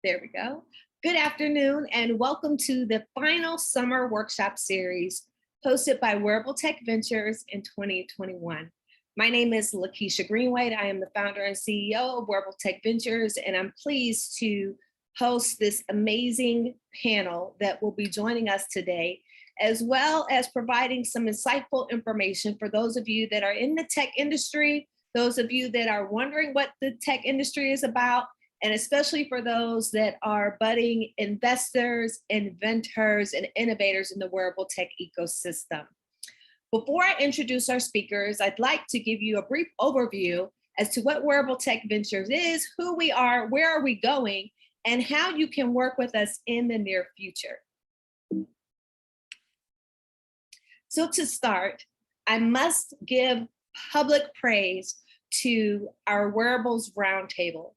There we go. Good afternoon and welcome to the final summer workshop series hosted by Wearable Tech Ventures in 2021. My name is Lakeisha Greenway. I am the founder and CEO of Wearable Tech Ventures, and I'm pleased to host this amazing panel that will be joining us today, as well as providing some insightful information for those of you that are in the tech industry, those of you that are wondering what the tech industry is about, and especially for those that are budding investors, inventors, and innovators in the wearable tech ecosystem. Before I introduce our speakers, I'd like to give you a brief overview as to what Wearable Tech Ventures is, who we are, where are we going, and how you can work with us in the near future. So to start, I must give public praise to our Wearables Roundtable.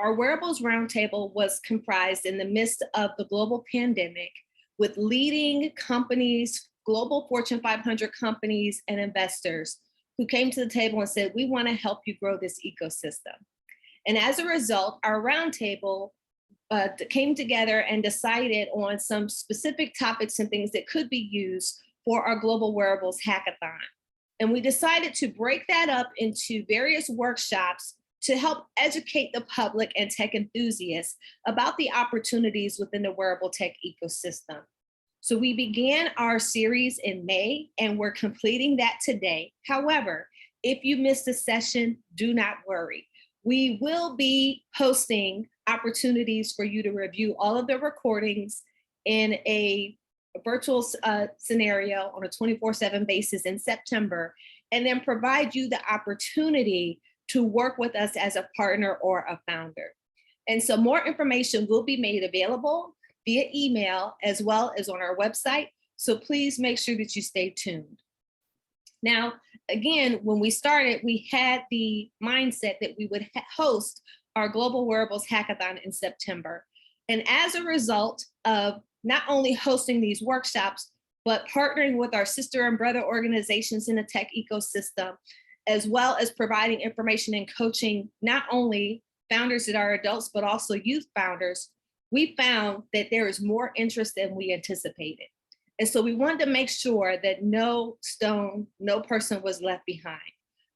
Our Wearables Roundtable was comprised in the midst of the global pandemic with leading companies, global Fortune 500 companies and investors who came to the table and said, we want to help you grow this ecosystem. And as a result, our roundtable came together and decided on some specific topics and things that could be used for our Global Wearables Hackathon. And we decided to break that up into various workshops to help educate the public and tech enthusiasts about the opportunities within the wearable tech ecosystem. So we began our series in May and we're completing that today. However, if you missed a session, do not worry. We will be posting opportunities for you to review all of the recordings in a virtual scenario on a 24/7 basis in September, and then provide you the opportunity to work with us as a partner or a founder. And so more information will be made available via email as well as on our website. So please make sure that you stay tuned. Now, again, when we started, we had the mindset that we would host our Global Wearables Hackathon in September. And as a result of not only hosting these workshops, but partnering with our sister and brother organizations in the tech ecosystem, as well as providing information and coaching, not only founders that are adults, but also youth founders, we found that there is more interest than we anticipated. And so we wanted to make sure that no stone, no person was left behind.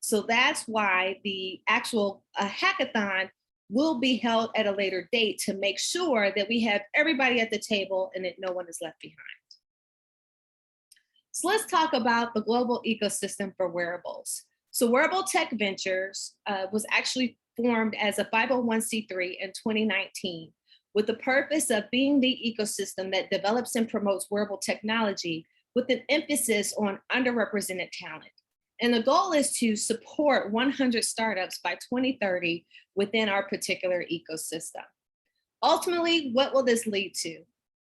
So that's why the actual hackathon will be held at a later date to make sure that we have everybody at the table and that no one is left behind. So let's talk about the global ecosystem for wearables. So Wearable Tech Ventures was actually formed as a 501c3 in 2019 with the purpose of being the ecosystem that develops and promotes wearable technology with an emphasis on underrepresented talent. And the goal is to support 100 startups by 2030 within our particular ecosystem. Ultimately, what will this lead to?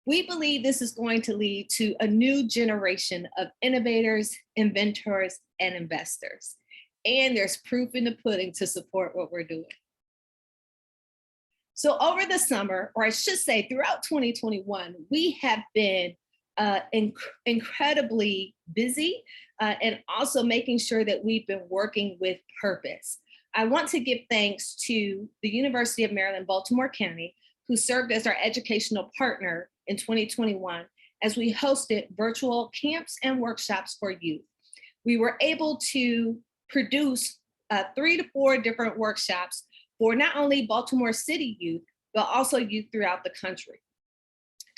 We believe this is going to lead to a new generation of innovators, inventors, and investors. And there's proof in the pudding to support what we're doing. So over the summer, or I should say throughout 2021, we have been incredibly busy and also making sure that we've been working with purpose. I want to give thanks to the University of Maryland, Baltimore County, who served as our educational partner in 2021 as we hosted virtual camps and workshops for youth. We were able to produce 3 to 4 different workshops for not only Baltimore City youth, but also youth throughout the country.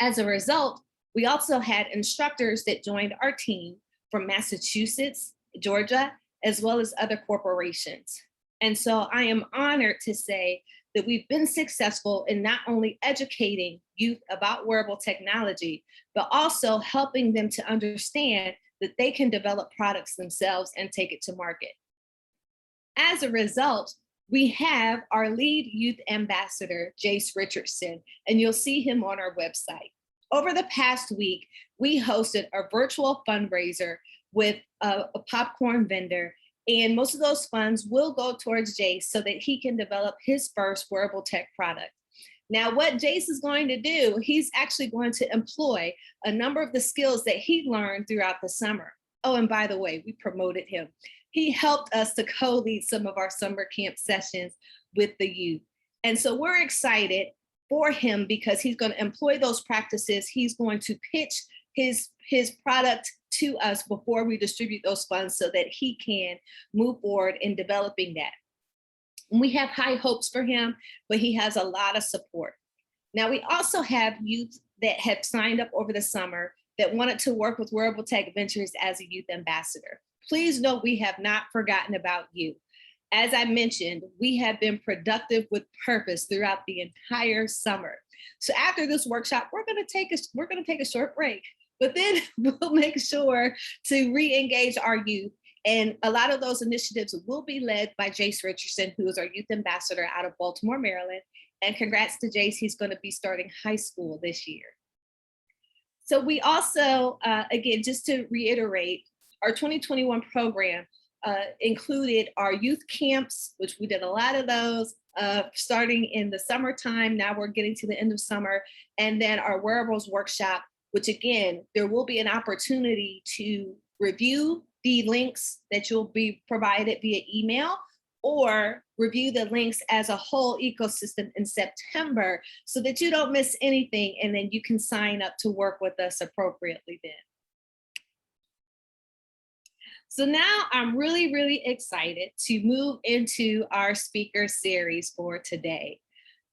As a result, we also had instructors that joined our team from Massachusetts, Georgia, as well as other corporations. And so I am honored to say that we've been successful in not only educating youth about wearable technology, but also helping them to understand that they can develop products themselves and take it to market. As a result, we have our lead youth ambassador, Jace Richardson, and you'll see him on our website. Over the past week, we hosted a virtual fundraiser with a popcorn vendor, and most of those funds will go towards Jace so that he can develop his first wearable tech product. Now, what Jace is going to do, he's actually going to employ a number of the skills that he learned throughout the summer. Oh, and by the way, we promoted him. He helped us to co-lead some of our summer camp sessions with the youth. And so we're excited for him because he's going to employ those practices. He's going to pitch his product to us before we distribute those funds so that he can move forward in developing that. We have high hopes for him, but he has a lot of support. Now, we also have youth that have signed up over the summer that wanted to work with Wearable Tech Ventures as a youth ambassador. Please know we have not forgotten about you. As I mentioned, we have been productive with purpose throughout the entire summer. So after this workshop, we're going to take a short break, but then we'll make sure to re-engage our youth. And a lot of those initiatives will be led by Jace Richardson, who is our youth ambassador out of Baltimore, Maryland. And congrats to Jace, he's going to be starting high school this year. So we also, again, just to reiterate, our 2021 program included our youth camps, which we did a lot of those starting in the summertime. Now we're getting to the end of summer. And then our Wearables workshop, which again, there will be an opportunity to review the links that you'll be provided via email, or review the links as a whole ecosystem in September so that you don't miss anything, and then you can sign up to work with us appropriately then. So now I'm really, really excited to move into our speaker series for today.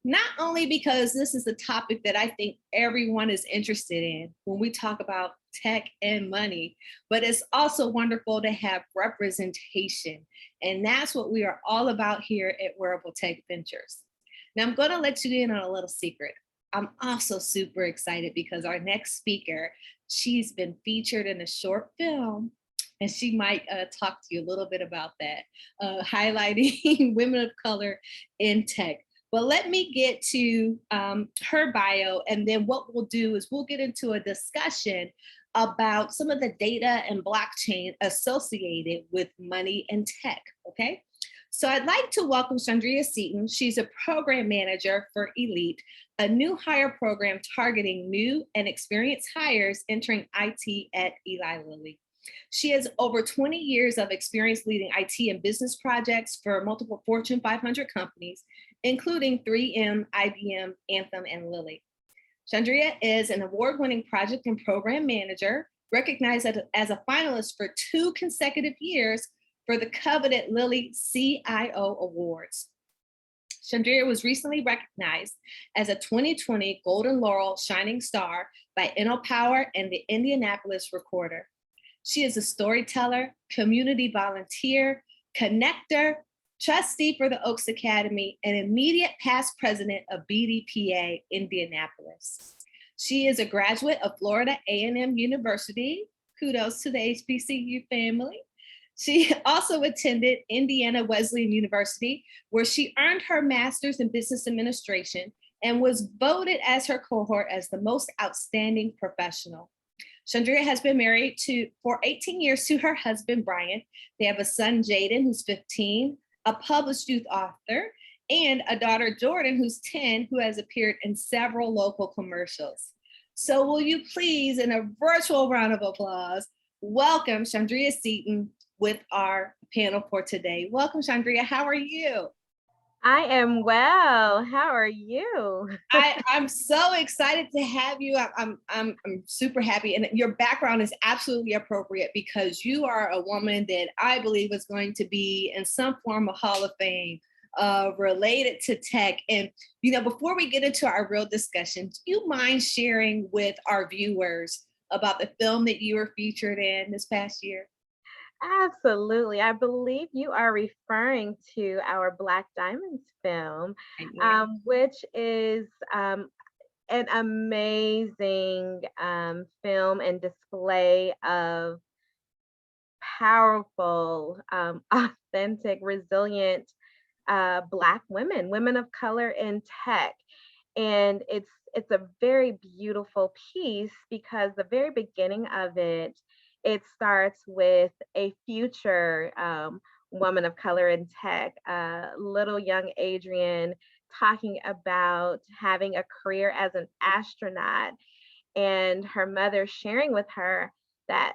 Not only because this is a topic that I think everyone is interested in when we talk about tech and money, but it's also wonderful to have representation. And that's what we are all about here at Wearable Tech Ventures. Now I'm going to let you in on a little secret. I'm also super excited because our next speaker, she's been featured in a short film, and she might talk to you a little bit about that, highlighting women of color in tech. But let me get to her bio, and then what we'll do is we'll get into a discussion about some of the data and blockchain associated with money and tech, okay? So I'd like to welcome Shondria Seaton. She's a program manager for Elite, a new hire program targeting new and experienced hires entering IT at Eli Lilly. She has over 20 years of experience leading IT and business projects for multiple Fortune 500 companies, including 3M, IBM, Anthem, and Lilly. Shondria is an award-winning project and program manager, recognized as a finalist for 2 consecutive years for the coveted Lilly CIO Awards. Shondria was recently recognized as a 2020 Golden Laurel Shining Star by InnoPower and the Indianapolis Recorder. She is a storyteller, community volunteer, connector, trustee for the Oaks Academy, and immediate past president of BDPA Indianapolis. She is a graduate of Florida A&M University. Kudos to the HBCU family. She also attended Indiana Wesleyan University, where she earned her master's in business administration and was voted as her cohort as the most outstanding professional. Shondria has been married for 18 years to her husband, Brian. They have a son, Jaden, who's 15, a published youth author, and a daughter, Jordan, who's 10, who has appeared in several local commercials. So will you please, in a virtual round of applause, welcome Shondria Seaton with our panel for today. Welcome, Shondria. How are you? I am well. How are you? I'm so excited to have you. I'm super happy, and your background is absolutely appropriate because you are a woman that I believe is going to be in some form of Hall of Fame related to tech. And before we get into our real discussion, do you mind sharing with our viewers about the film that you were featured in this past year? Absolutely. I believe you are referring to our Black Diamonds film, which is an amazing film and display of powerful, authentic, resilient Black women of color in tech. And it's a very beautiful piece because the very beginning of it starts with a future woman of color in tech, little young Adrian, talking about having a career as an astronaut, and her mother sharing with her that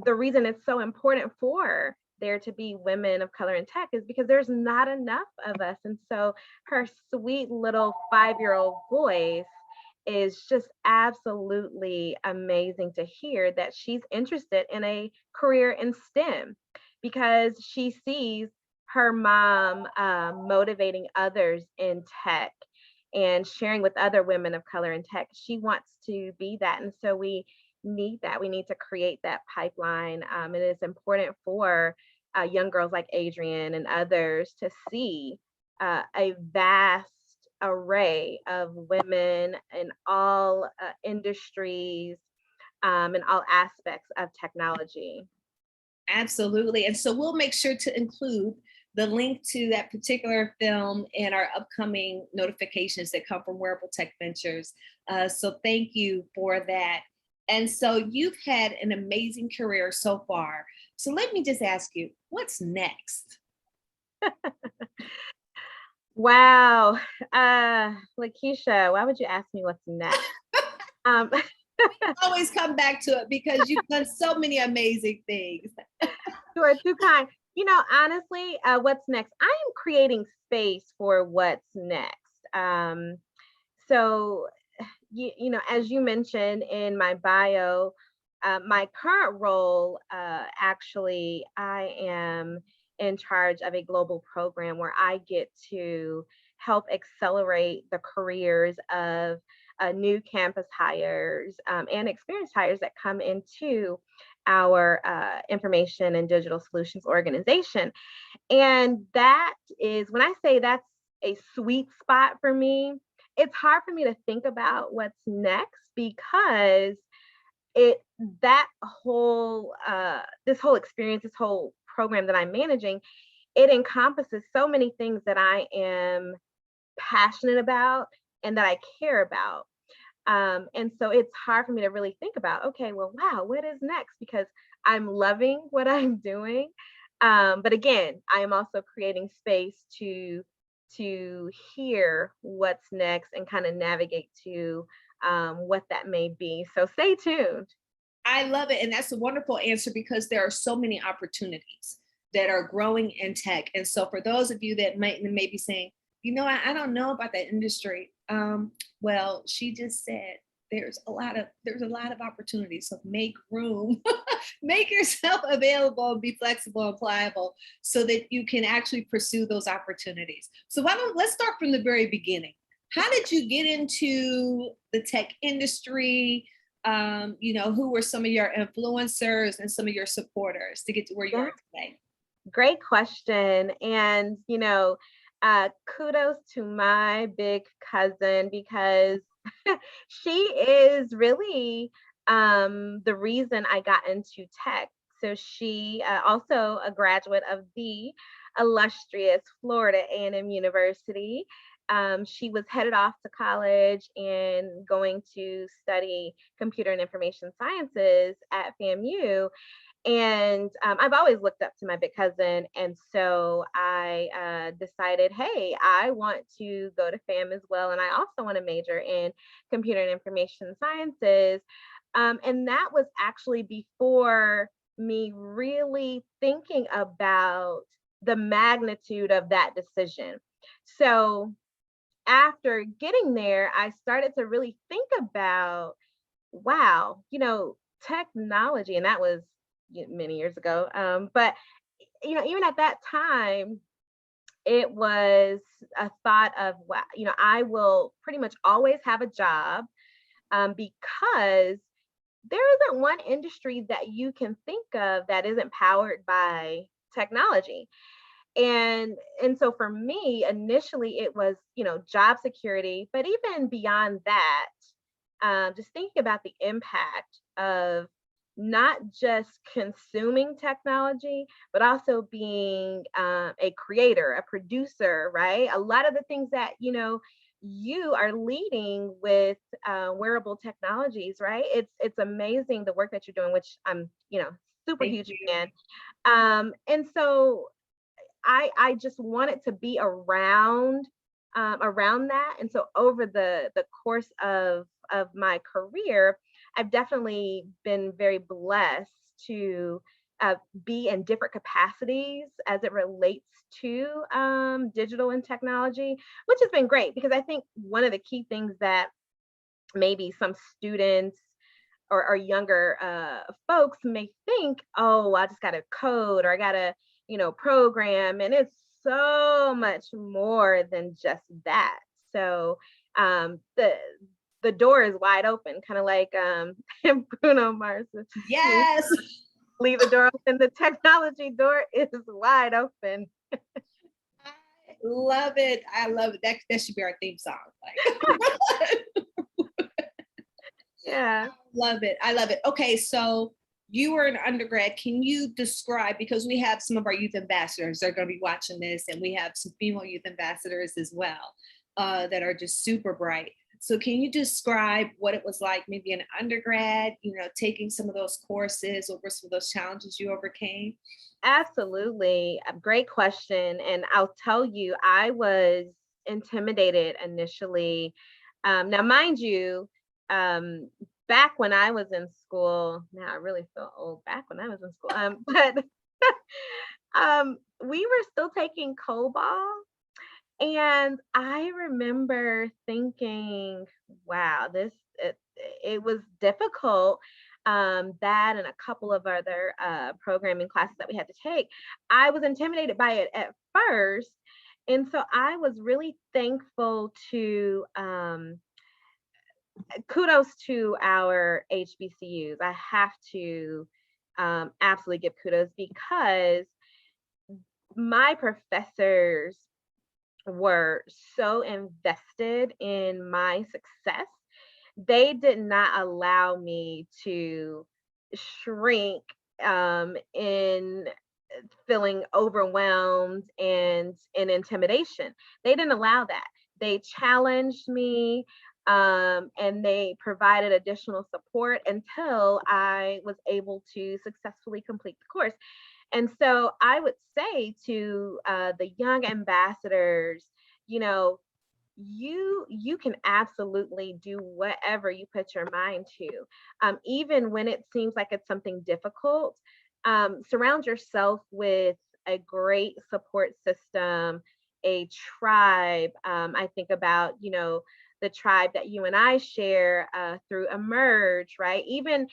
the reason it's so important for there to be women of color in tech is because there's not enough of us. And so her sweet little 5-year-old voice is just absolutely amazing to hear that she's interested in a career in STEM because she sees her mom motivating others in tech and sharing with other women of color in tech. She wants to be that. And so we need that. We need to create that pipeline. And it's important for young girls like Adrienne and others to see a vast array of women in all industries and all aspects of technology. Absolutely. And so we'll make sure to include the link to that particular film in our upcoming notifications that come from Wearable Tech Ventures. So thank you for that. And so you've had an amazing career so far. So let me just ask you, what's next? Wow. Lakeisha, why would you ask me what's next? Um, Always come back to it because you've done so many amazing things. you are too kind. Honestly, what's next? I am creating space for what's next. So, as you mentioned in my bio, my current role, actually, I am in charge of a global program where I get to help accelerate the careers of new campus hires and experienced hires that come into our information and digital solutions organization. And that is, when I say that's a sweet spot for me, it's hard for me to think about what's next because it that whole this whole experience, this whole program that I'm managing, it encompasses so many things that I am passionate about and that I care about. And so it's hard for me to really think about, okay, well, wow, what is next? Because I'm loving what I'm doing. But again, I am also creating space to hear what's next and kind of navigate to what that may be. So stay tuned. I love it. And that's a wonderful answer because there are so many opportunities that are growing in tech. And so for those of you that may be saying, I don't know about that industry. Well, she just said there's a lot of opportunities. So make room, make yourself available and be flexible and pliable so that you can actually pursue those opportunities. So let's start from the very beginning. How did you get into the tech industry? Who were some of your influencers and some of your supporters to get to where you Yeah, are today? great question. And kudos to my big cousin because she is really the reason I got into tech. So she also a graduate of the illustrious Florida A&M University. She was headed off to college and going to study computer and information sciences at FAMU. And I've always looked up to my big cousin. And so I decided, hey, I want to go to FAM as well. And I also want to major in computer and information sciences. And that was actually before me really thinking about the magnitude of that decision. So after getting there, I started to really think about, wow, technology, and that was many years ago. But even at that time, it was a thought of, wow, I will pretty much always have a job because there isn't one industry that you can think of that isn't powered by technology. And so for me, initially it was, job security, but even beyond that, just thinking about the impact of not just consuming technology, but also being a creator, a producer, right? A lot of the things that, you are leading with wearable technologies, right? It's amazing the work that you're doing, which I'm, super Thank huge you. fan. And so I just wanted to be around that. And so over the course of my career, I've definitely been very blessed to be in different capacities as it relates to digital and technology, which has been great because I think one of the key things that maybe some students or younger folks may think, oh, I just got to code or I got to, program. And it's so much more than just that. So the door is wide open, kind of like Bruno Mars. Yes. Leave the door open. The technology door is wide open. I love it. I love it. That should be our theme song. Like, Yeah. I love it. I love it. Okay, so you were an undergrad. Can you describe, because we have some of our youth ambassadors that are going to be watching this, and we have some female youth ambassadors as well that are just super bright. So can you describe what it was like maybe an undergrad, taking some of those courses, or some of those challenges you overcame? Absolutely. A great question. And I'll tell you, I was intimidated initially. Now, mind you, um, back when I was in school, now I really feel old back when I was in school, but we were still taking COBOL. And I remember thinking, wow, it was difficult. That and a couple of other programming classes that we had to take. I was intimidated by it at first. And so I was really thankful to kudos to our HBCUs. I have to absolutely give kudos because my professors were so invested in my success. They did not allow me to shrink in feeling overwhelmed and in intimidation. They didn't allow that. They challenged me and they provided additional support until I was able to successfully complete the course. And so I would say to the young ambassadors, you know, you can absolutely do whatever you put your mind to, even when it seems like it's something difficult. Surround yourself with a great support system, a tribe. I think about, the tribe that you and I share through Emerge, right? Even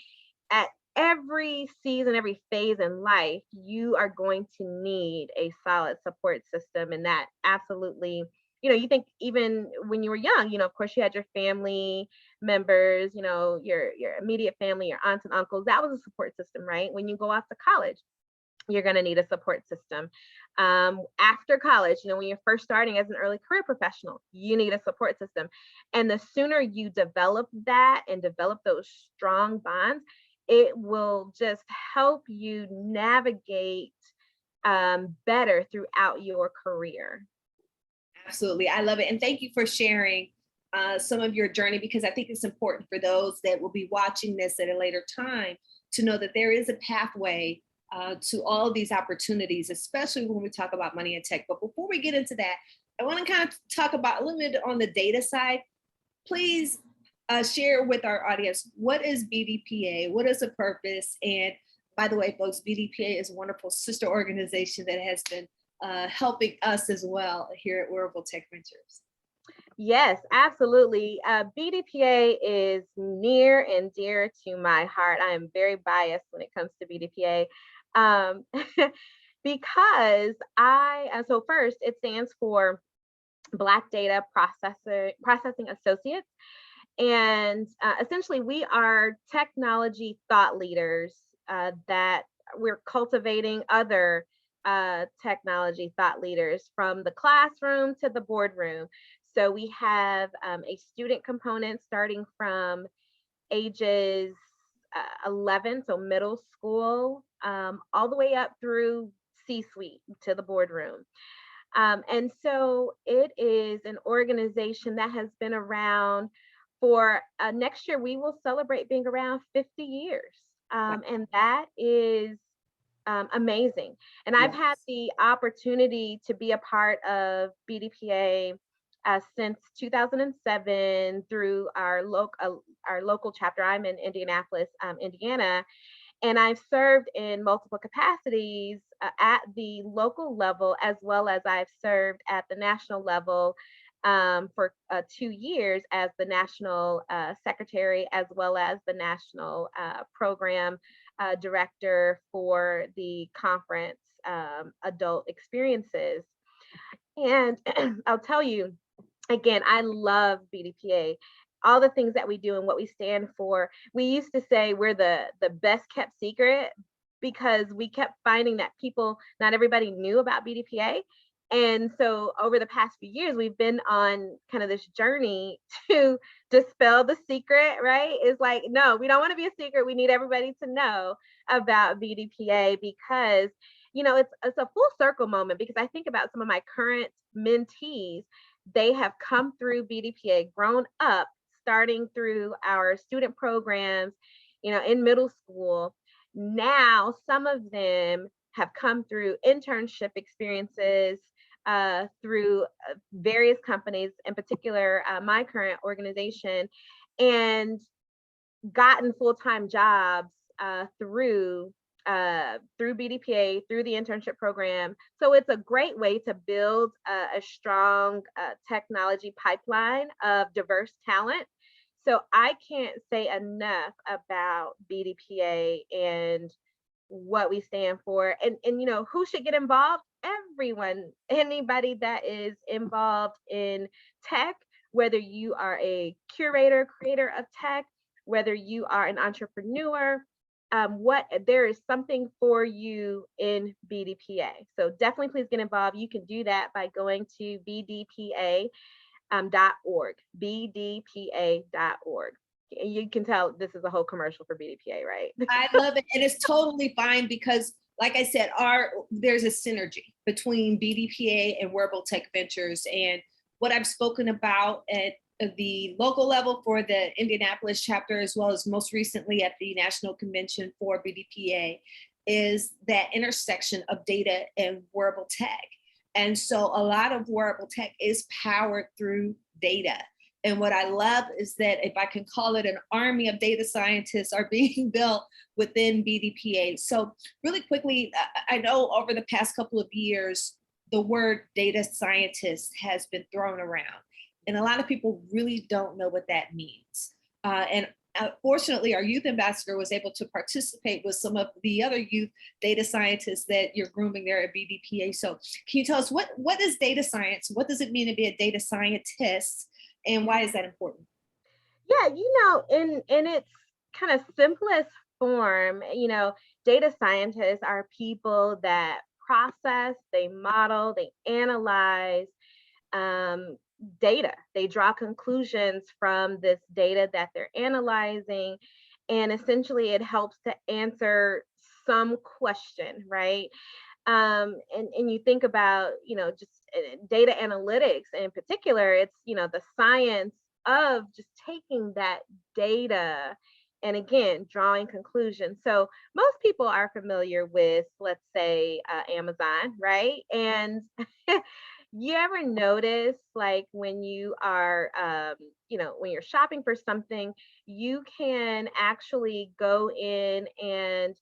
at every season, every phase in life, you are going to need a solid support system. And that absolutely, you think even when you were young, of course you had your family members, your immediate family, your aunts and uncles. That was a support system, right? When you go off to college, you're going to need a support system. After college, when you're first starting as an early career professional, you need a support system. And the sooner you develop that and develop those strong bonds, it will just help you navigate better throughout your career. Absolutely. I love it. And thank you for sharing some of your journey, because I think it's important for those that will be watching this at a later time to know that there is a pathway to all these opportunities, especially when we talk about money and tech. But before we get into that, I want to kind of talk about a little bit on the data side. Please share with our audience, what is BDPA? What is the purpose? And by the way, folks, BDPA is a wonderful sister organization that has been helping us as well here at Wearable Tech Ventures. Yes, absolutely. BDPA is near and dear to my heart. I am very biased when it comes to BDPA because so first, it stands for Black Data Processing Associates. And essentially, we are technology thought leaders that we're cultivating other technology thought leaders from the classroom to the boardroom. So we have a student component starting from ages 11, so middle school, all the way up through C-suite to the boardroom. And so it is an organization that has been around for next year. We will celebrate being around 50 years. And that is amazing. And I've had the opportunity to be a part of BDPA since 2007 through our local chapter. I'm in Indianapolis, Indiana. And I've served in multiple capacities at the local level, as well as I've served at the national level for 2 years as the national secretary, as well as the national program director for the conference adult experiences. And I'll tell you, again, I love BDPA. All the things that we do and what we stand for. We used to say we're the best kept secret because we kept finding that not everybody knew about BDPA. And so over the past few years, we've been on kind of this journey to dispel the secret, right? It's like, no, we don't want to be a secret. We need everybody to know about BDPA because, it's a full circle moment because I think about some of my current mentees. They have come through BDPA, grown up, starting through our student programs, in middle school. Now, some of them have come through internship experiences through various companies, in particular, my current organization, and gotten full-time jobs through BDPA, through the internship program. So it's a great way to build a strong technology pipeline of diverse talent. So I can't say enough about BDPA and what we stand for, and who should get involved. Everyone, anybody that is involved in tech, whether you are a curator, creator of tech, whether you are an entrepreneur, there is something for you in BDPA. So definitely please get involved. You can do that by going to bdpa.org, bdpa.org. You can tell this is a whole commercial for BDPA, right? I love it. And it's totally fine because, like I said, there's a synergy between BDPA and Wearable Tech Ventures. And what I've spoken about at the local level for the Indianapolis chapter, as well as most recently at the National Convention for BDPA, is that intersection of data and wearable tech. And so a lot of wearable tech is powered through data. And what I love is that, if I can call it, an army of data scientists are being built within BDPA. So really quickly, I know over the past couple of years, the word data scientist has been thrown around. And a lot of people really don't know what that means. And fortunately, our youth ambassador was able to participate with some of the other youth data scientists that you're grooming there at BDPA. So can you tell us what is data science? What does it mean to be a data scientist? And why is that important? Yeah, in its kind of simplest form, data scientists are people that process, they model, they analyze data. They draw conclusions from this data that they're analyzing, and essentially it helps to answer some question, right? And you think about, just data analytics in particular, it's, the science of just taking that data and again, drawing conclusions. So most people are familiar with, let's say, Amazon, right? And you ever notice, like, when you are, when you're shopping for something, you can actually go in and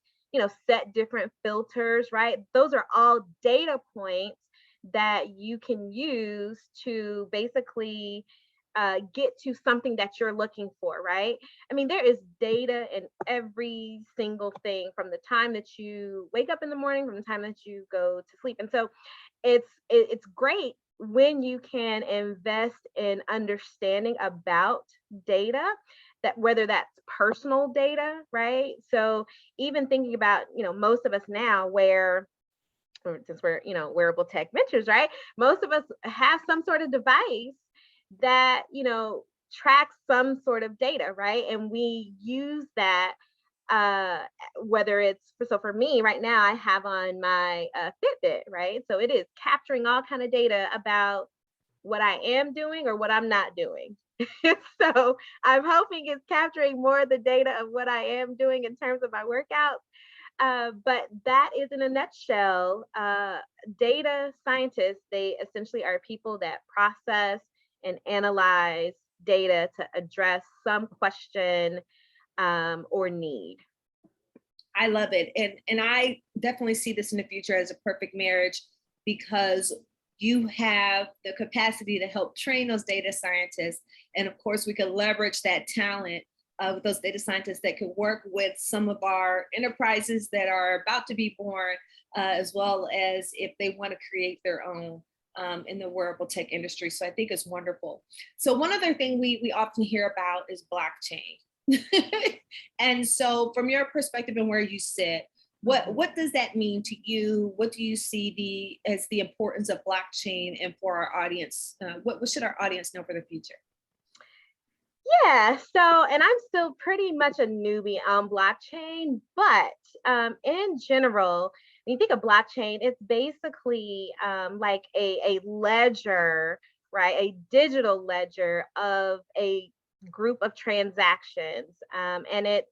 set different filters, right? Those are all data points that you can use to basically get to something that you're looking for, right? I mean, there is data in every single thing from the time that you wake up in the morning, from the time that you go to sleep. And so it's great when you can invest in understanding about data, that whether that's personal data, right? So even thinking about, most of us now since we're, wearable tech ventures, right? Most of us have some sort of device that, tracks some sort of data, right? And we use that, whether it's, so for me right now, I have on my Fitbit, right? So it is capturing all kind of data about what I am doing or what I'm not doing. So I'm hoping it's capturing more of the data of what I am doing in terms of my workouts. But that is, in a nutshell, data scientists. They essentially are people that process and analyze data to address some question or need. I love it. And I definitely see this in the future as a perfect marriage because you have the capacity to help train those data scientists. And of course, we can leverage that talent of those data scientists that could work with some of our enterprises that are about to be born, as well as if they want to create their own in the wearable tech industry. So I think it's wonderful. So one other thing we often hear about is blockchain. And so from your perspective and where you sit, what does that mean to you? What do you see as the importance of blockchain and for our audience? What should our audience know for the future? Yeah, so, and I'm still pretty much a newbie on blockchain, but in general, when you think of blockchain, it's basically like a ledger, right? A digital ledger of a group of transactions. And it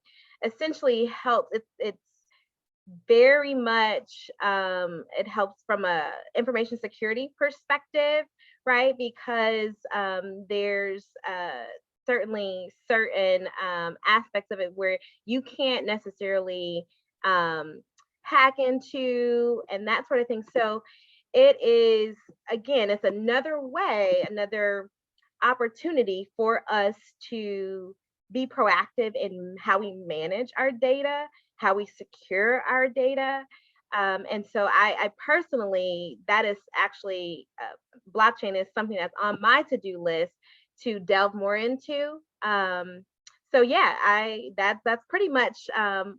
essentially helps, it's very much, it helps from a information security perspective, right? Because there's certainly certain aspects of it where you can't necessarily hack into and that sort of thing. So it is, again, it's another way, another opportunity for us to be proactive in how we manage our data, how we secure our data. And so I personally, that is actually, blockchain is something that's on my to-do list to delve more into. So yeah, that's pretty much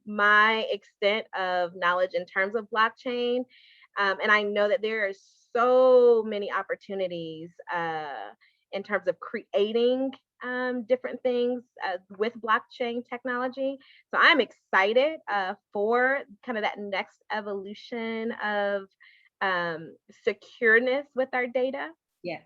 my extent of knowledge in terms of blockchain. And I know that there are so many opportunities in terms of creating different things with blockchain technology. So I'm excited for kind of that next evolution of secureness with our data. Yes.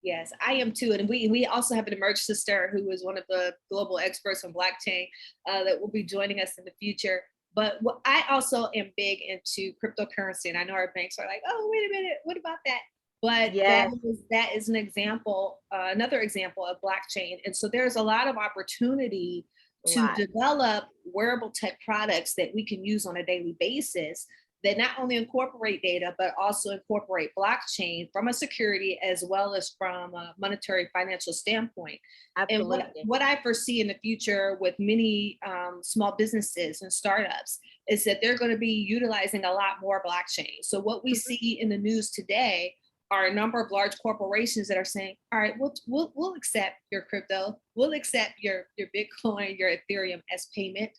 Yes, I am too. And we also have an emerged sister who is one of the global experts on blockchain that will be joining us in the future. But I also am big into cryptocurrency. And I know our banks are like, oh, wait a minute, what about that? But Yes, that is an example, another example of blockchain. And so there's a lot of opportunity a to lot. develop wearable tech products that we can use on a daily basis that not only incorporate data, but also incorporate blockchain from a security as well as from a monetary financial standpoint. And Absolutely. what I foresee in the future with many small businesses and startups is that they're going to be utilizing a lot more blockchain. So what we Mhm. see in the news today are a number of large corporations that are saying, all right, we'll accept your crypto, we'll accept your Bitcoin, your Ethereum as payment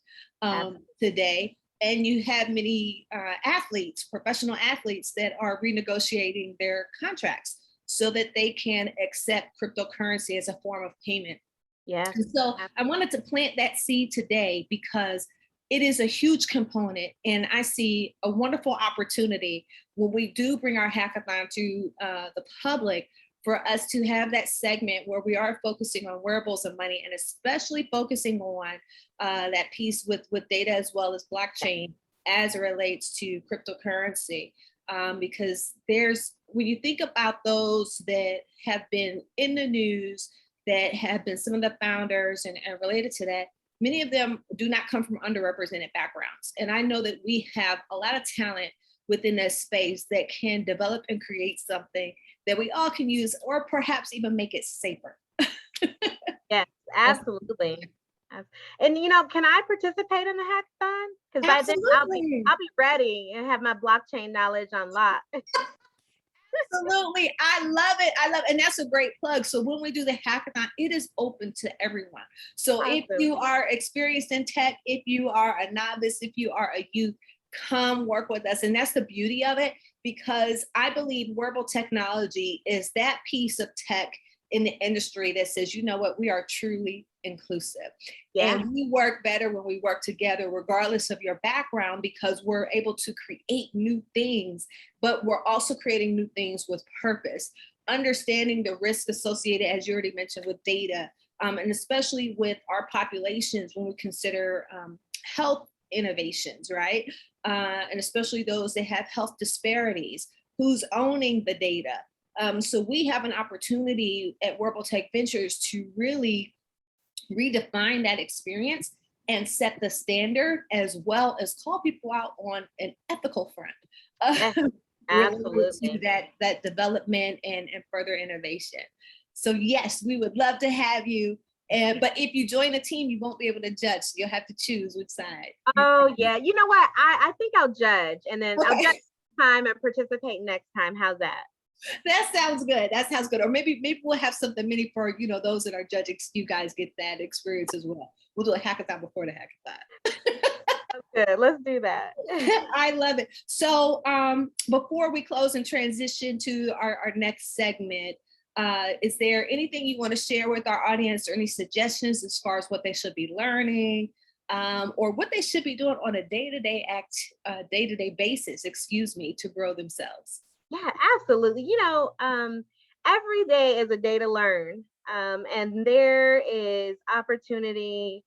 today. And you have many athletes, professional athletes that are renegotiating their contracts so that they can accept cryptocurrency as a form of payment. Yes. And so ab- I wanted to plant that seed today because it is a huge component. And I see a wonderful opportunity when we do bring our hackathon to the public for us to have that segment where we are focusing on wearables and money, and especially focusing on that piece with data as well as blockchain as it relates to cryptocurrency. Because when you think about those that have been in the news, that have been some of the founders and related to that, many of them do not come from underrepresented backgrounds. And I know that we have a lot of talent within that space that can develop and create something that we all can use, or perhaps even make it safer. Yes, That's absolutely. Ab- And can I participate in the hackathon? Because by then I'll be absolutely. I'll be ready and have my blockchain knowledge on lock. Absolutely. I love it. I love it. And that's a great plug. So when we do the hackathon, it is open to everyone. So if Awesome. you are experienced in tech, if you are a novice, if you are a youth, come work with us. And that's the beauty of it, because I believe wearable technology is that piece of tech in the industry that says, you know what, we are truly inclusive. Yeah. And we work better when we work together, regardless of your background, because we're able to create new things, but we're also creating new things with purpose, understanding the risk associated, as you already mentioned, with data, and especially with our populations when we consider health innovations, right? And especially those that have health disparities, who's owning the data. So we have an opportunity at Wearable Tech Ventures to really redefine that experience and set the standard, as well as call people out on an ethical front. Yes, Related to absolutely. that development and further innovation. So yes, we would love to have you. But if you join a team, you won't be able to judge. So you'll have to choose which side. Oh yeah. You know what? I think I'll judge, and then I'll Okay, judge this time and participate next time. How's that? that sounds good. That sounds good. Or maybe we'll have something mini for those that are judging. So you guys get that experience as well. We'll do a hackathon before the hackathon. Good. Let's do that. I love it. So before we close and transition to our next segment, is there anything you want to share with our audience, or any suggestions as far as what they should be learning, or what they should be doing on a day-to-day basis, to grow themselves? Yeah, absolutely. Every day is a day to learn. And there is opportunity,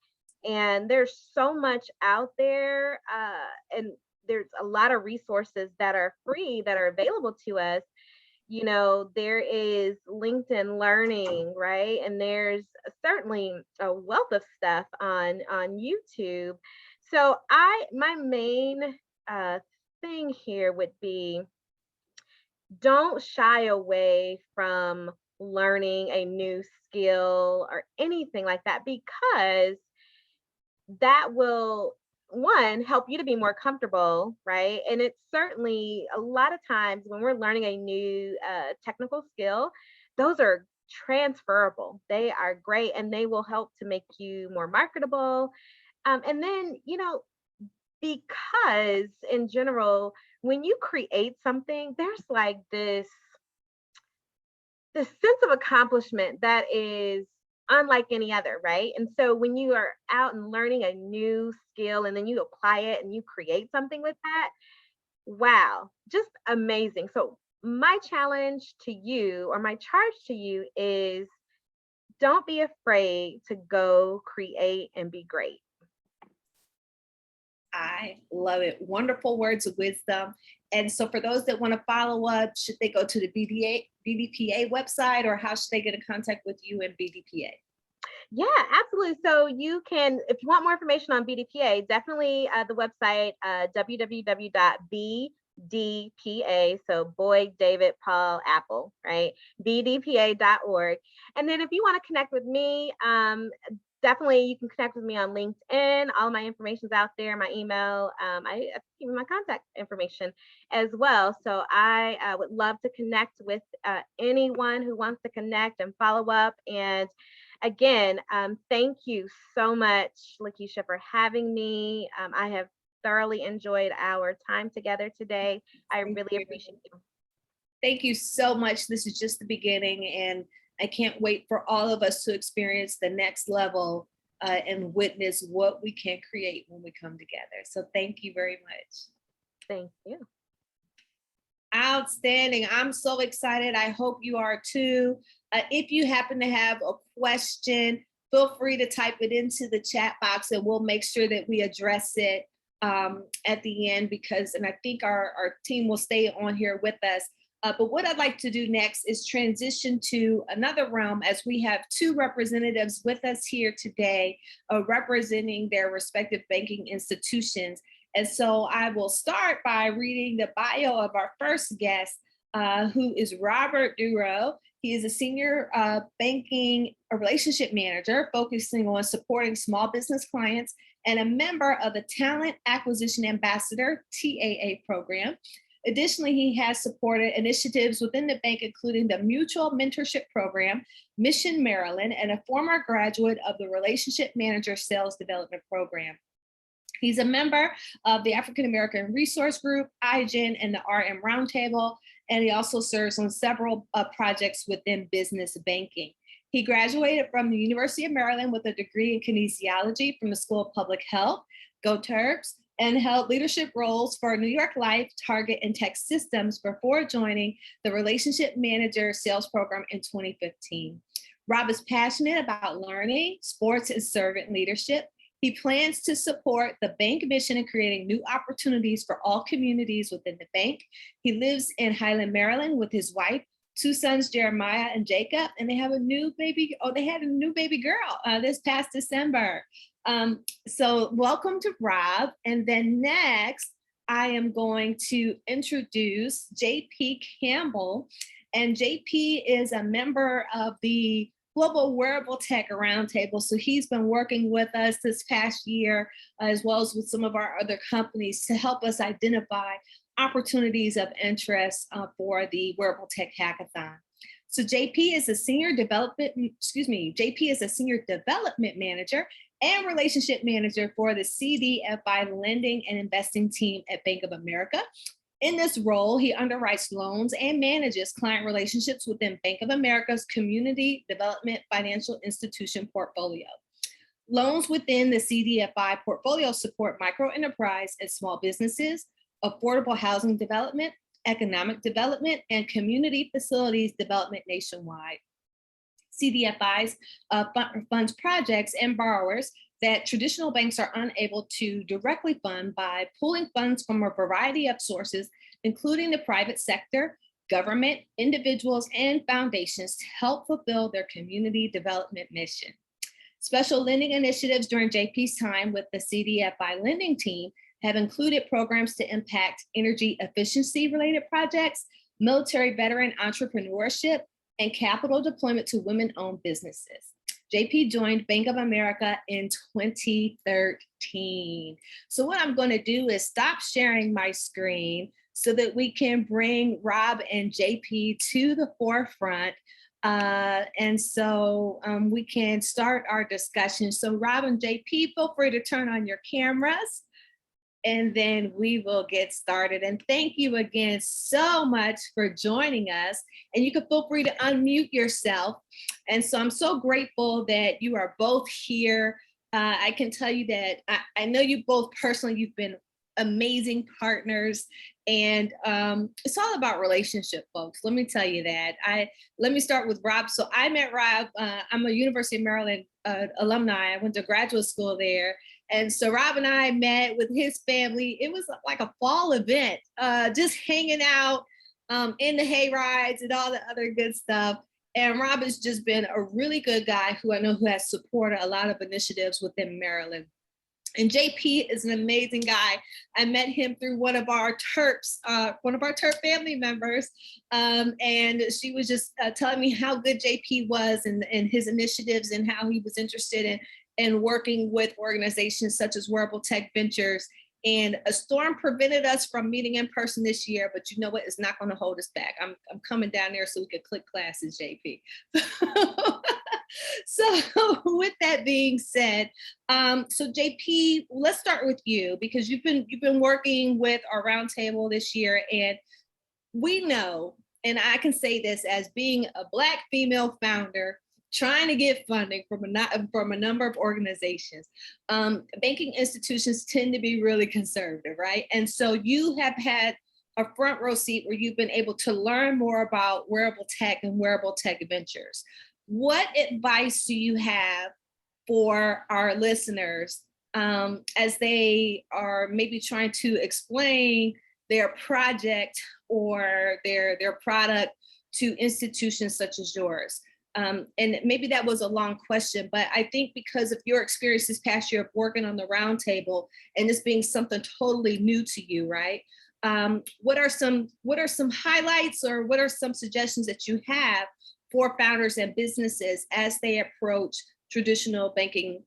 and there's so much out there. And there's a lot of resources that are free that are available to us. There is LinkedIn Learning, right? And there's certainly a wealth of stuff on YouTube. So my main thing here would be, don't shy away from learning a new skill or anything like that, because that will, one, help you to be more comfortable, right? And it's certainly a lot of times when we're learning a new technical skill, those are transferable. They are great, and they will help to make you more marketable. And then, because in general, when you create something, there's like this sense of accomplishment that is unlike any other, right? And so when you are out and learning a new skill, and then you apply it and you create something with that, wow, just amazing. So my challenge to you, or my charge to you, is don't be afraid to go create and be great. I love it. Wonderful words of wisdom. And so for those that want to follow up, should they go to the BDPA website, or how should they get in contact with you and BDPA? Yeah, absolutely. So you can, if you want more information on BDPA, definitely the website, www.bdpa, so boy, David, Paul, Apple, right? bdpa.org. And then if you want to connect with me, definitely you can connect with me on LinkedIn. All my information's out there, my email. I give you my contact information as well. So I would love to connect with anyone who wants to connect and follow up. And again, thank you so much, Lakeisha, for having me. I have thoroughly enjoyed our time together today. I really appreciate you. Thank you so much. This is just the beginning, and I can't wait for all of us to experience the next level and witness what we can create when we come together. So thank you very much. Thank you. Outstanding. I'm so excited. I hope you are too. If you happen to have a question, feel free to type it into the chat box, and we'll make sure that we address it at the end, and I think our team will stay on here with us. But what I'd like to do next is transition to another realm, as we have two representatives with us here today representing their respective banking institutions. And so I will start by reading the bio of our first guest, who is Robert Duru. He is a senior banking relationship manager focusing on supporting small business clients, and a member of the Talent Acquisition Ambassador, TAA program. Additionally, he has supported initiatives within the bank, including the Mutual Mentorship Program, Mission Maryland, and a former graduate of the Relationship Manager Sales Development Program. He's a member of the African American Resource Group, IGEN, and the RM Roundtable, and he also serves on several projects within business banking. He graduated from the University of Maryland with a degree in kinesiology from the School of Public Health, Go Terps, and held leadership roles for New York Life, Target, and Tech Systems before joining the Relationship Manager Sales Program in 2015. Rob is passionate about learning, sports, and servant leadership. He plans to support the bank mission in creating new opportunities for all communities within the bank. He lives in Highland, Maryland with his wife, two sons, Jeremiah and Jacob, and they have a new baby. Oh, they had a new baby girl this past December. So welcome to Rob. And then next, I am going to introduce JP Campbell. And JP is a member of the Global Wearable Tech Roundtable. So he's been working with us this past year, as well as with some of our other companies to help us identify opportunities of interest for the Wearable Tech Hackathon. So JP is a senior development manager and relationship manager for the CDFI lending and investing team at Bank of America. In this role, he underwrites loans and manages client relationships within Bank of America's community development financial institution portfolio. Loans within the CDFI portfolio support micro enterprise and small businesses, affordable housing development, economic development, and community facilities development nationwide. CDFIs funds projects and borrowers that traditional banks are unable to directly fund by pooling funds from a variety of sources, including the private sector, government, individuals, and foundations to help fulfill their community development mission. Special lending initiatives during JP's time with the CDFI lending team have included programs to impact energy efficiency related projects, military veteran entrepreneurship, and capital deployment to women-owned businesses. JP joined Bank of America in 2013. So what I'm going to do is stop sharing my screen so that we can bring Rob and JP to the forefront. And so we can start our discussion. So Rob and JP, feel free to turn on your cameras, and then we will get started. And thank you again so much for joining us. And you can feel free to unmute yourself. And so I'm so grateful that you are both here. I can tell you that I know you both personally, you've been amazing partners. And it's all about relationship, folks. Let me tell you that. Let me start with Rob. So I met Rob. I'm a University of Maryland alumni. I went to graduate school there. And so Rob and I met with his family. It was like a fall event, just hanging out in the hay rides and all the other good stuff. And Rob has just been a really good guy who I know who has supported a lot of initiatives within Maryland. And JP is an amazing guy. I met him through one of our Terps family members. And she was just telling me how good JP was and his initiatives and how he was interested in working with organizations such as Wearable Tech Ventures. And a storm prevented us from meeting in person this year, but you know what? It's not going to hold us back. I'm coming down there so we could click classes, JP. So with that being said, so JP, let's start with you because you've been working with our roundtable this year, and we know, and I can say this as being a Black female founder, trying to get funding from a number of organizations. Banking institutions tend to be really conservative, right? And so you have had a front row seat where you've been able to learn more about wearable tech and wearable tech ventures. What advice do you have for our listeners as they are maybe trying to explain their project or their product to institutions such as yours? And maybe that was a long question, but I think because of your experience this past year of working on the roundtable and this being something totally new to you, right? What are some highlights or what are some suggestions that you have for founders and businesses as they approach traditional banking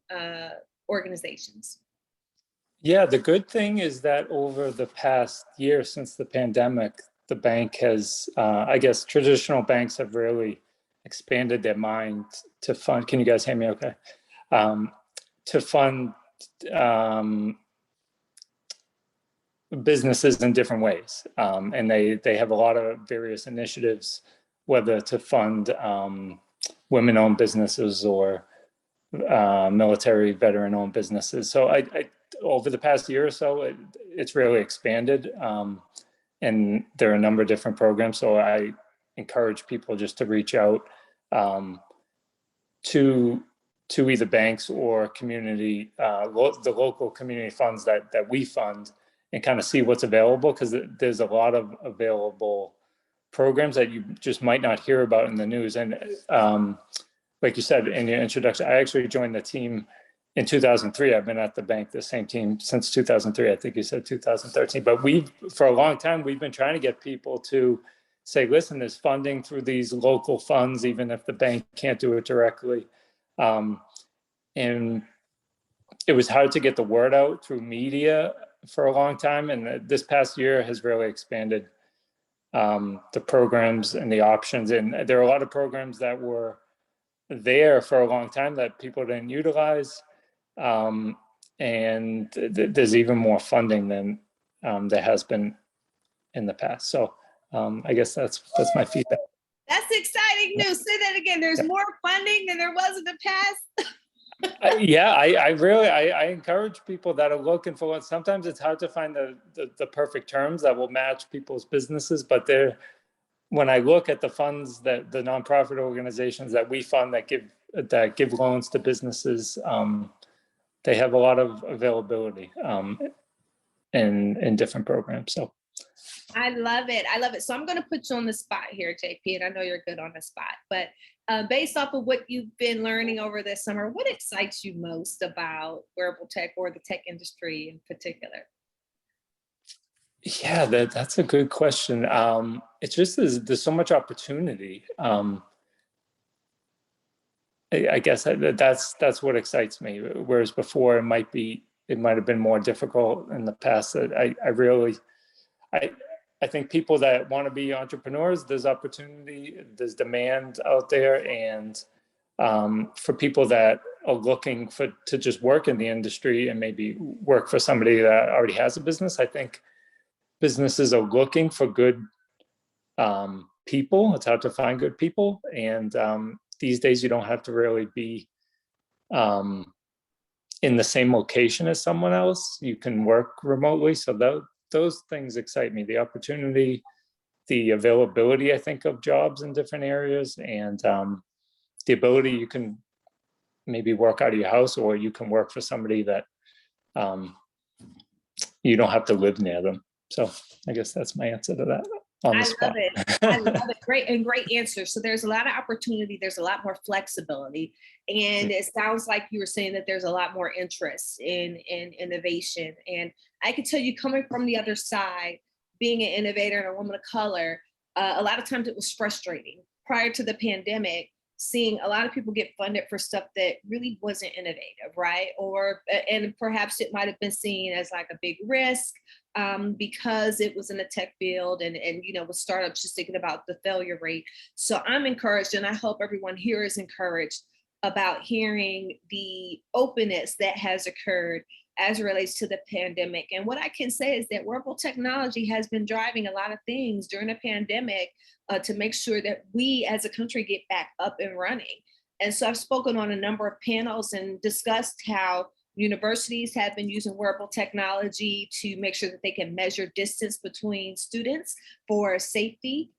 organizations? Yeah, the good thing is that over the past year since the pandemic, the bank has, I guess traditional banks have really expanded their mind to fund, can you guys hear me okay? To fund businesses in different ways. And they have a lot of various initiatives, whether to fund women-owned businesses or military veteran-owned businesses. So I over the past year or so, it's really expanded. And there are a number of different programs. So I encourage people just to reach out to either banks or community, the local community funds that we fund, and kind of see what's available, because there's a lot of available programs that you just might not hear about in the news. And like you said in your introduction, I actually joined the team in 2003. I've been at the bank, the same team since 2003. I think you said 2013. But for a long time, we've been trying to get people to say, listen, there's funding through these local funds, even if the bank can't do it directly. And it was hard to get the word out through media for a long time. And this past year has really expanded the programs and the options. And there are a lot of programs that were there for a long time that people didn't utilize. And there's even more funding than there has been in the past. So I guess that's my feedback. That's exciting news. Say that again. There's more funding than there was in the past. I encourage people that are looking for one. Sometimes it's hard to find the perfect terms that will match people's businesses, but when I look at the funds that the nonprofit organizations that we fund that give loans to businesses, they have a lot of availability in different programs. So I love it. I love it. So I'm going to put you on the spot here, JP, and I know you're good on the spot, but based off of what you've been learning over this summer, what excites you most about wearable tech or the tech industry in particular? Yeah, that's a good question. It's just there's so much opportunity. I guess that's what excites me. Whereas before it might have been more difficult in the past. I think people that want to be entrepreneurs, there's opportunity, there's demand out there, and for people that are looking to just work in the industry and maybe work for somebody that already has a business, I think businesses are looking for good people. It's hard to find good people, and these days you don't have to really be in the same location as someone else. You can work remotely, so those things excite me. The opportunity, the availability, I think, of jobs in different areas, and the ability you can maybe work out of your house, or you can work for somebody that you don't have to live near them. So I guess that's my answer to that. I love it. I love it. Great answer. So there's a lot of opportunity. There's a lot more flexibility. And it sounds like you were saying that there's a lot more interest in innovation. And I can tell you, coming from the other side, being an innovator and a woman of color, a lot of times it was frustrating. Prior to the pandemic, seeing a lot of people get funded for stuff that really wasn't innovative, right? And perhaps it might have been seen as like a big risk because it was in the tech field and with startups just thinking about the failure rate. So I'm encouraged, and I hope everyone here is encouraged about hearing the openness that has occurred as it relates to the pandemic. And what I can say is that wearable technology has been driving a lot of things during the pandemic to make sure that we as a country get back up and running. And so I've spoken on a number of panels and discussed how universities have been using wearable technology to make sure that they can measure distance between students for safety.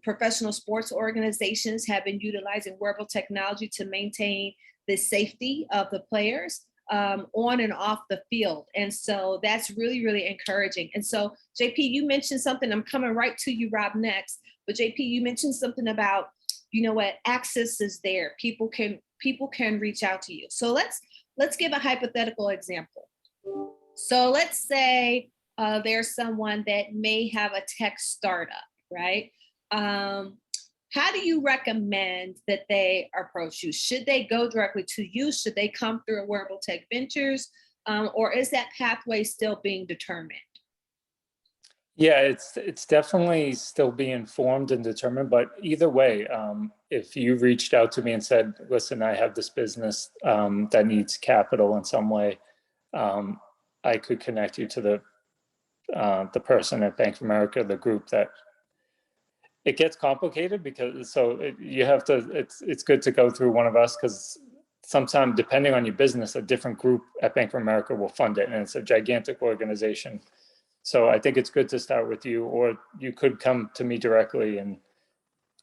Professional sports organizations have been utilizing wearable technology to maintain the safety of the players on and off the field. And so that's really, really encouraging. And so JP, you mentioned something, I'm coming right to you, Rob, next, but JP, you mentioned something about, access is there. People can reach out to you. So let's give a hypothetical example. So let's say there's someone that may have a tech startup, right? How do you recommend that they approach you? Should they go directly to you? Should they come through Wearable Tech Ventures? Or is that pathway still being determined? Yeah, it's definitely still being formed and determined, but either way, if you reached out to me and said, listen, I have this business that needs capital in some way, I could connect you to the person at Bank of America, the group that. It gets complicated because you have to. It's good to go through one of us because sometimes, depending on your business, a different group at Bank of America will fund it, and it's a gigantic organization. So I think it's good to start with you, or you could come to me directly, and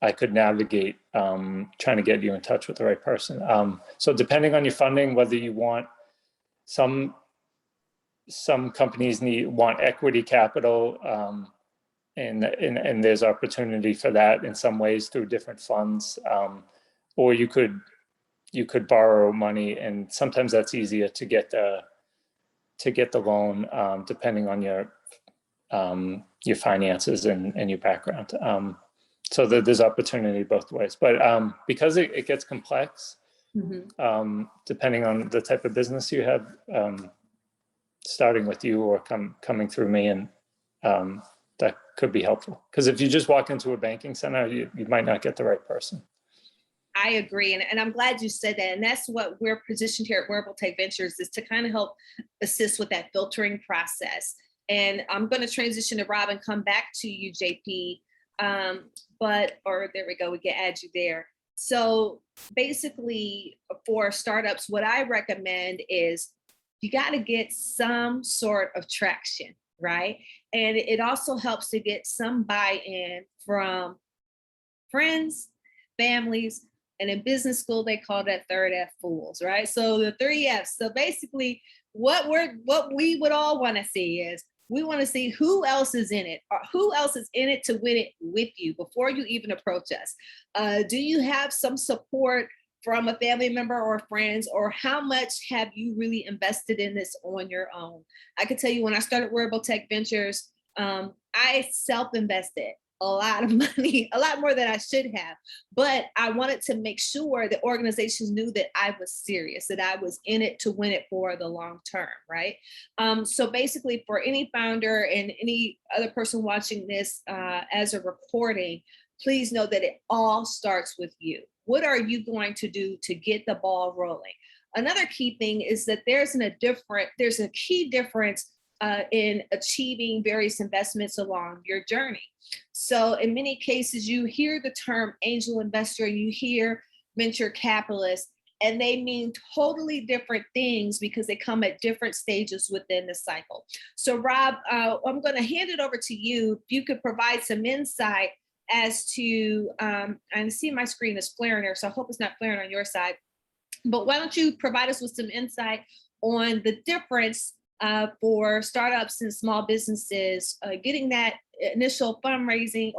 I could navigate trying to get you in touch with the right person. So depending on your funding, whether you want some companies want equity capital. and there's opportunity for that in some ways through different funds, or you could borrow money, and sometimes that's easier to get the loan, depending on your finances and your background. So there's opportunity both ways, but because it gets complex, depending on the type of business you have, starting with you or coming through me, and that could be helpful. Because if you just walk into a banking center, you might not get the right person. I agree. And I'm glad you said that. And that's what we're positioned here at Wearable Tech Ventures, is to kind of help assist with that filtering process. And I'm going to transition to Rob and come back to you, JP. There we go. We can add you there. So basically for startups, what I recommend is you got to get some sort of traction, right? And it also helps to get some buy-in from friends, families, and in business school, they call that third F, fools, right? So the 3 F's. So basically what we would all want to see is, we want to see who else is in it, or who else is in it to win it with you before you even approach us. Do you have some support from a family member or friends, or how much have you really invested in this on your own? I can tell you, when I started Wearable Tech Ventures, I self-invested a lot of money, a lot more than I should have, but I wanted to make sure that organizations knew that I was serious, that I was in it to win it for the long term, right? So basically, for any founder and any other person watching this as a recording, please know that it all starts with you. What are you going to do to get the ball rolling? Another key thing is that there's a key difference in achieving various investments along your journey. So in many cases, you hear the term angel investor, you hear venture capitalist, and they mean totally different things because they come at different stages within the cycle. So Rob, I'm going to hand it over to you. If you could provide some insight as to, I see my screen is flaring there, so I hope it's not flaring on your side, but why don't you provide us with some insight on the difference for startups and small businesses getting that initial funding,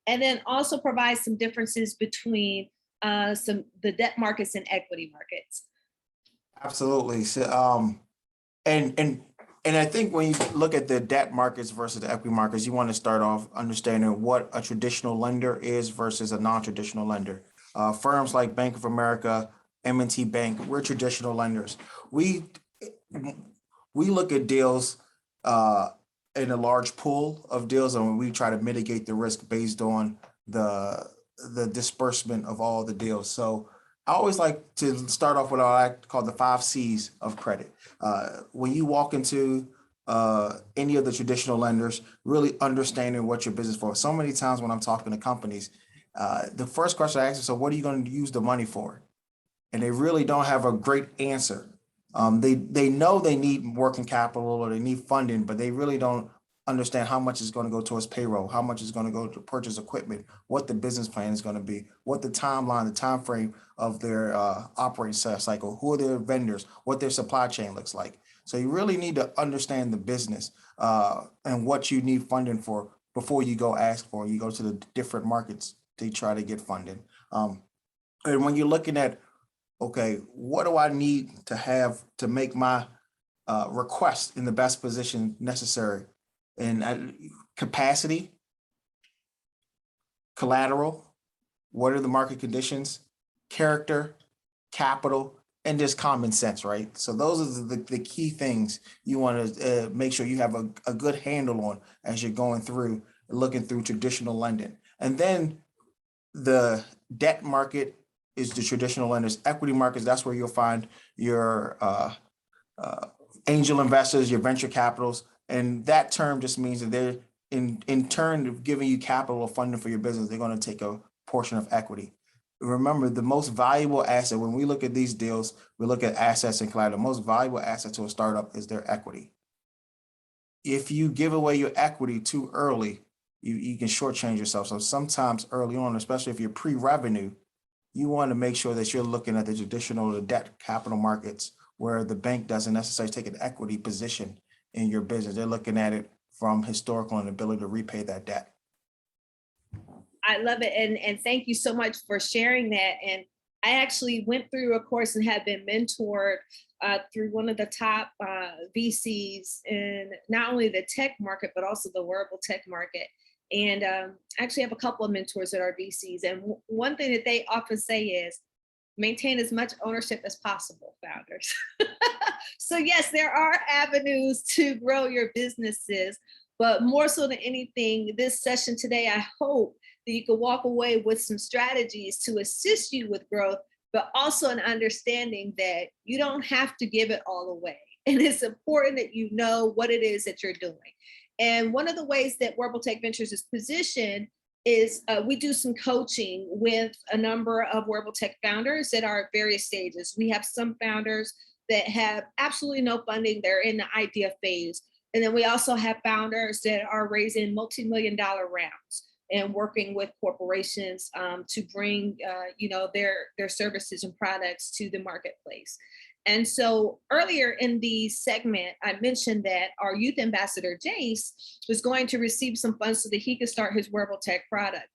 and then also provide some differences between the debt markets and equity markets. Absolutely. So, and I think when you look at the debt markets versus the equity markets, you want to start off understanding what a traditional lender is versus a non-traditional lender. Firms like Bank of America, M&T Bank, we're traditional lenders. We look at deals in a large pool of deals, and we try to mitigate the risk based on the disbursement of all the deals. So I always like to start off with what I call the 5 C's of credit. When you walk into any of the traditional lenders, really understanding what your business for. So many times when I'm talking to companies, the first question I ask is, so what are you going to use the money for? And they really don't have a great answer. They know they need working capital or they need funding, but they really don't understand how much is going to go towards payroll, how much is going to go to purchase equipment, what the business plan is going to be, what the timeline, the time frame of their operating cycle, who are their vendors, what their supply chain looks like. So you really need to understand the business and what you need funding for before you go ask for. You go to the different markets to try to get funding. And when you're looking at, okay, what do I need to have to make my request in the best position necessary? And capacity, collateral, what are the market conditions, character, capital, and just common sense, right? So those are the key things you want to make sure you have a good handle on as you're going through, looking through traditional lending. And then the debt market is the traditional lenders. Equity markets, that's where you'll find your angel investors, your venture capitals. And that term just means that they're in turn of giving you capital or funding for your business, they're going to take a portion of equity. Remember, the most valuable asset, when we look at these deals, we look at assets and collateral. The most valuable asset to a startup is their equity. If you give away your equity too early, you can shortchange yourself. So sometimes early on, especially if you're pre-revenue, you want to make sure that you're looking at the traditional debt capital markets where the bank doesn't necessarily take an equity position in your business. They're looking at it from historical and ability to repay that debt. I love it. And thank you so much for sharing that. And I actually went through a course and have been mentored through one of the top VCs in not only the tech market, but also the wearable tech market. And I actually have a couple of mentors that are VCs. And one thing that they often say is, maintain as much ownership as possible, founders. So yes, there are avenues to grow your businesses, but more so than anything, this session today, I hope that you can walk away with some strategies to assist you with growth, but also an understanding that you don't have to give it all away. And it's important that you know what it is that you're doing. And one of the ways that Wearable Tech Ventures is positioned is we do some coaching with a number of wearable tech founders that are at various stages. We have some founders that have absolutely no funding. They're in the idea phase. And then we also have founders that are raising multi-million-dollar rounds and working with corporations to bring their services and products to the marketplace. And so earlier in the segment, I mentioned that our youth ambassador, Jace, was going to receive some funds so that he could start his wearable tech product.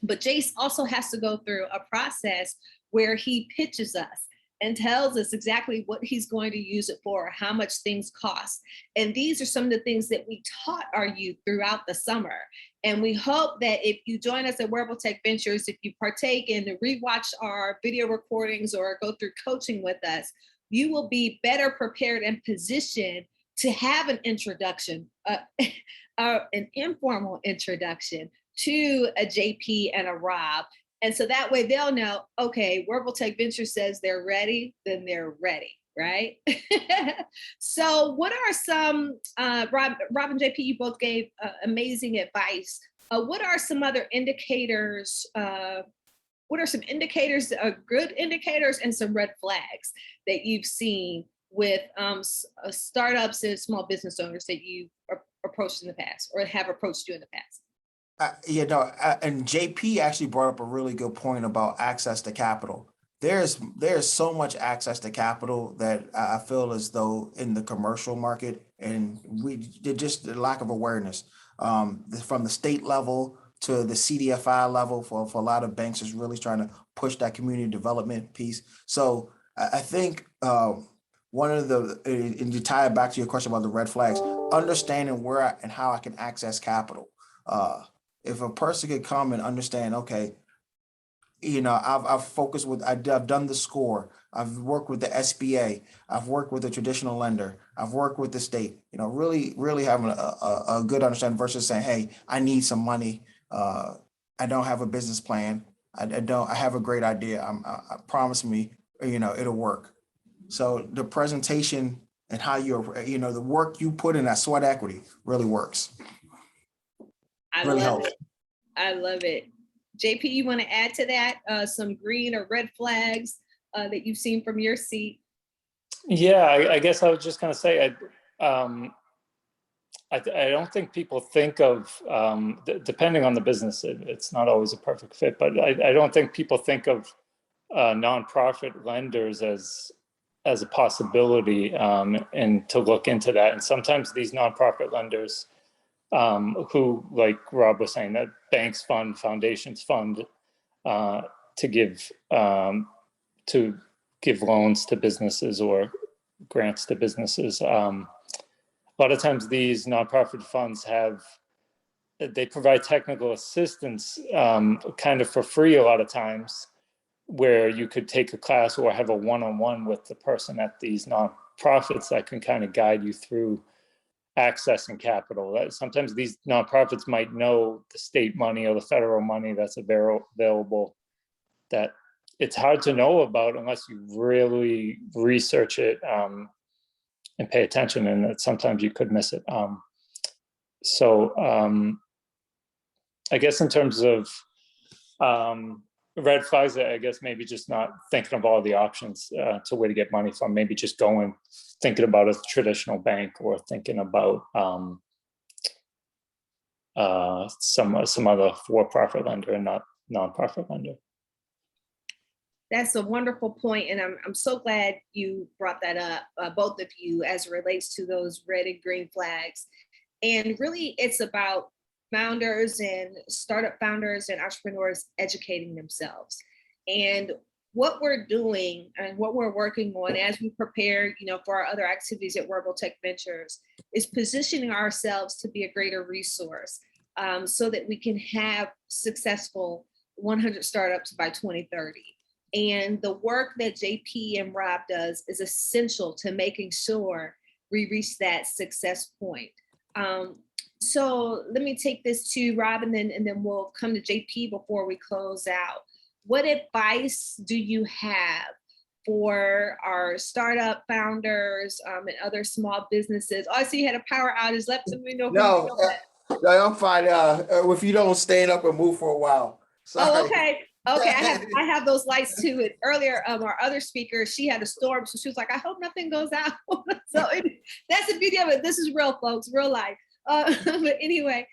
But Jace also has to go through a process where he pitches us and tells us exactly what he's going to use it for, how much things cost. And these are some of the things that we taught our youth throughout the summer. And we hope that if you join us at Wearable Tech Ventures, if you partake in the rewatch our video recordings or go through coaching with us, you will be better prepared and positioned to have an introduction, an informal introduction to a JP and a Rob. And so that way they'll know, okay, Wearable Tech Ventures says they're ready, then they're ready, right? So what are some, Rob and JP, you both gave amazing advice. What are some other indicators, what are some indicators that are good indicators and some red flags that you've seen with startups and small business owners that you've approached in the past or have approached you in the past? And JP actually brought up a really good point about access to capital. There's so much access to capital that I feel as though in the commercial market, and just the lack of awareness from the state level to the CDFI level for a lot of banks is really trying to push that community development piece. So I think one of the, and to tie it back to your question about the red flags, understanding where and how I can access capital. If a person could come and understand, okay, I've focused with, I've done the score, I've worked with the SBA, I've worked with a traditional lender, I've worked with the state, really having a good understanding versus saying, hey, I need some money. I don't have a business plan. I have a great idea. I promise me, it'll work. So the presentation and how the work you put in that sweat equity really works. I love it. JP, you want to add to that some green or red flags that you've seen from your seat? Yeah, I guess I was just going to say, I don't think people think of, depending on the business, it's not always a perfect fit, but I don't think people think of nonprofit lenders as a possibility and to look into that. And sometimes these nonprofit lenders who, like Rob was saying, that banks fund, foundations fund to give loans to businesses or grants to businesses. A lot of times these nonprofit funds they provide technical assistance kind of for free a lot of times, where you could take a class or have a one-on-one with the person at these nonprofits that can kind of guide you through accessing capital. Sometimes these nonprofits might know the state money or the federal money that's available that it's hard to know about unless you really research it and pay attention, and that sometimes you could miss it. I guess in terms of red flags, I guess maybe just not thinking of all the options to where to get money from, maybe just thinking about a traditional bank or thinking about some other for-profit lender and not nonprofit lender. That's a wonderful point, and I'm so glad you brought that up, both of you, as it relates to those red and green flags. And really it's about founders and startup founders and entrepreneurs educating themselves. And what we're doing and what we're working on as we prepare, for our other activities at Wearable Tech Ventures is positioning ourselves to be a greater resource so that we can have successful 100 startups by 2030. And the work that JP and Rob does is essential to making sure we reach that success point. So let me take this to Rob and then we'll come to JP before we close out. What advice do you have for our startup founders and other small businesses? Oh, I see you had a power outage. Let me know. No, I'm fine. If you don't stand up and move for a while. Sorry. Oh, okay. Okay, I have those lights too. And earlier, our other speaker, she had a storm, so she was like, "I hope nothing goes out." So that's the beauty of it. This is real, folks, real life. But anyway,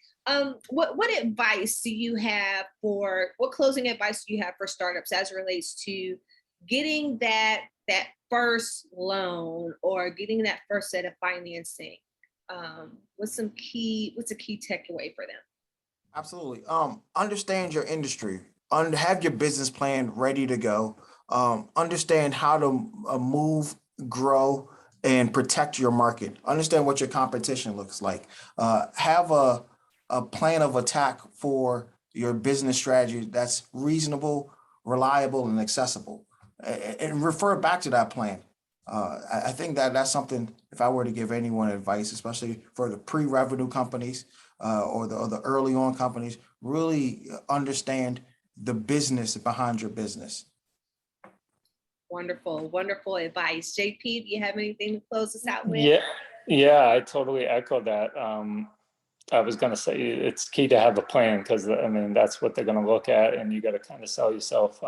what advice do you have what closing advice do you have for startups as it relates to getting that first loan or getting that first set of financing? What's a key takeaway for them? Absolutely. Understand your industry. Have your business plan ready to go. Understand how to move, grow, and protect your market. Understand what your competition looks like. Have a plan of attack for your business strategy that's reasonable, reliable, and accessible. And refer back to that plan. I think that's something, if I were to give anyone advice, especially for the pre-revenue companies or the early on companies, really understand the business behind your business. Wonderful, wonderful advice. JP, do you have anything to close us out with? Yeah, I totally echo that. I was going to say it's key to have a plan because that's what they're going to look at, and you got to kind of sell yourself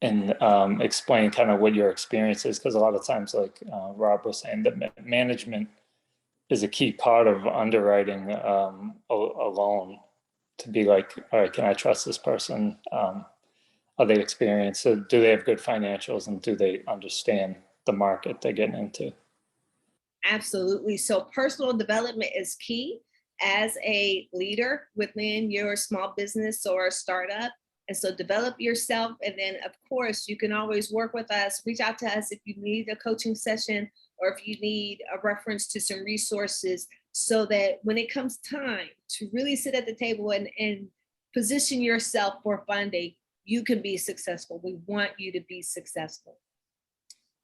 and explain kind of what your experience is, because a lot of times, like Rob was saying, that management is a key part of underwriting a loan, to be like, all right, can I trust this person? Are they experienced? So do they have good financials, and do they understand the market they're getting into? Absolutely. So personal development is key as a leader within your small business or startup. And so develop yourself. And then, of course, you can always work with us. Reach out to us if you need a coaching session or if you need a reference to some resources, so that when it comes time to really sit at the table and position yourself for funding, you can be successful. We want you to be successful.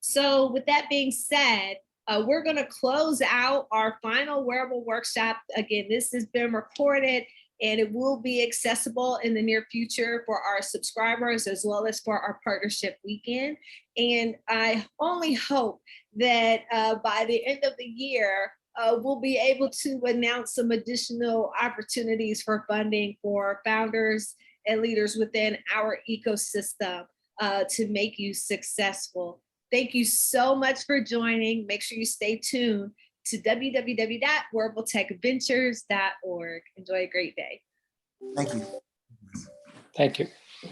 So with that being said, we're going to close out our final wearable workshop. Again, this has been recorded and it will be accessible in the near future for our subscribers as well as for our partnership weekend. And I only hope that by the end of the year, we'll be able to announce some additional opportunities for funding for founders and leaders within our ecosystem to make you successful. Thank you so much for joining. Make sure you stay tuned to www.wearabletechventures.org. Enjoy a great day. Thank you. Thank you.